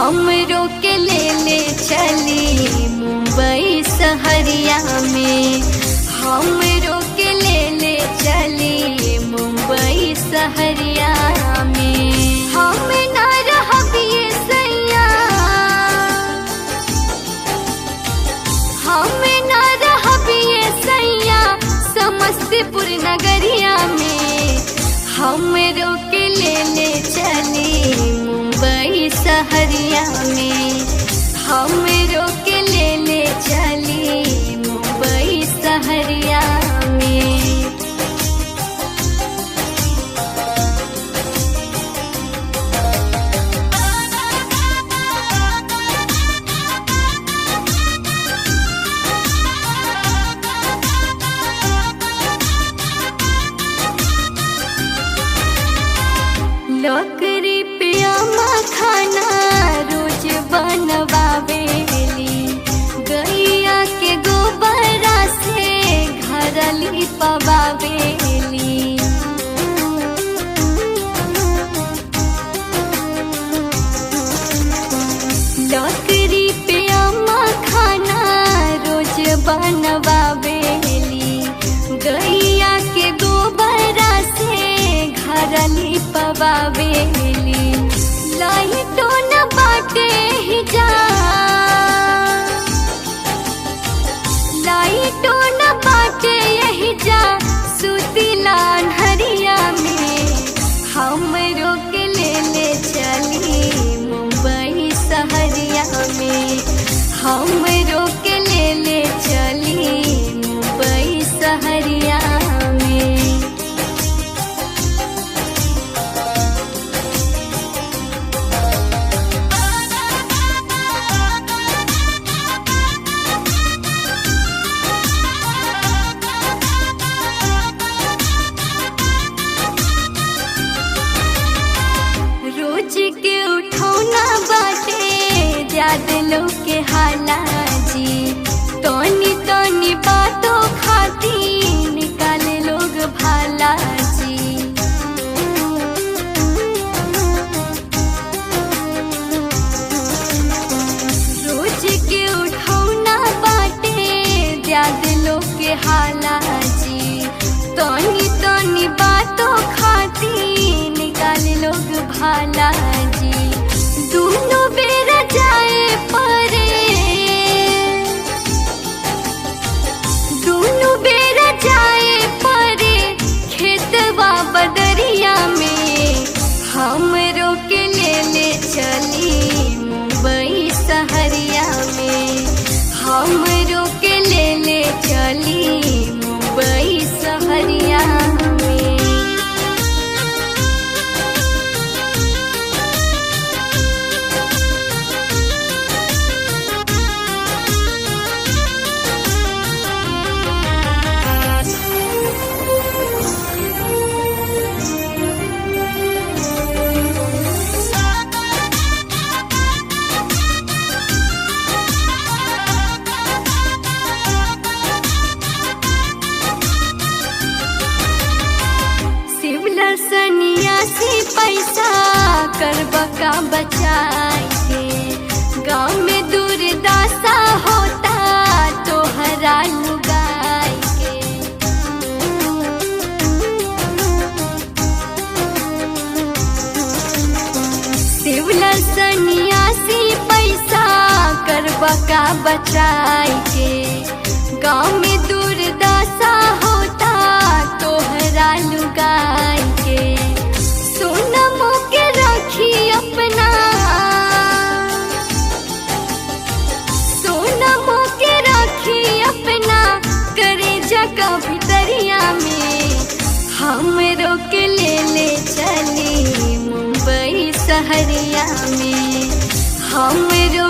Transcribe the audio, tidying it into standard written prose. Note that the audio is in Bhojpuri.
हमरो के ले चली मुंबई शहरिया में, हमरो के ले चली मुंबई शहरिया में। हम ना रहबिए सैया, हम ना रहबिए सैया समस्तीपुर नगरिया में, हमरो के ले चली मुंबई शहरिया में, हमरो के ले चली मुंबई शहरिया में। लकड़ी पे खाना रोज बनवावेली, गैया के गोबरा से घर लिपवावेली। लकड़ी पे खाना रोज बनवावेली, गैया के गोबरा से घर लिपवावेली। लाइटो न बाटे ही जा, लाइटो न बाटे यही जा सुतीला अन्हरिया में, हमरो के ले चली मुंबई शहरिया में, हमरो के ले चली मुंबई शहरिया में। के उठौना बाटे ज्यादा लोग के हालाजी, तोनी तोनी बातों खाती निकाले लोग भालाजी। रोज के उठौना बाटे ज्यादा लोग के हालाजी, तोनी तोनी बातों खाती निकाले लोग भालाजी। दोनों बेरा जाए परे, दोनों बेरा जाए परे खेतवा बदरिया में, हमरो के ले चली मुंबई शहरिया में, हमरो के ले चली मुंबई शहरिया में। सन्यासी पैसा करबा का बचाई के, गाँव में दुर्दशा होता तोहरा लुगाई के। शिवला सन्यासी पैसा करबा का बचाई के, गाँव में दुर्दशा होता तोहरा लुगाई के। सोनमो के रखी अपना, सोनमो के रखी अपना करे जगह भितरिया में, हमरो के ले चली मुंबई शहरिया में, हमरो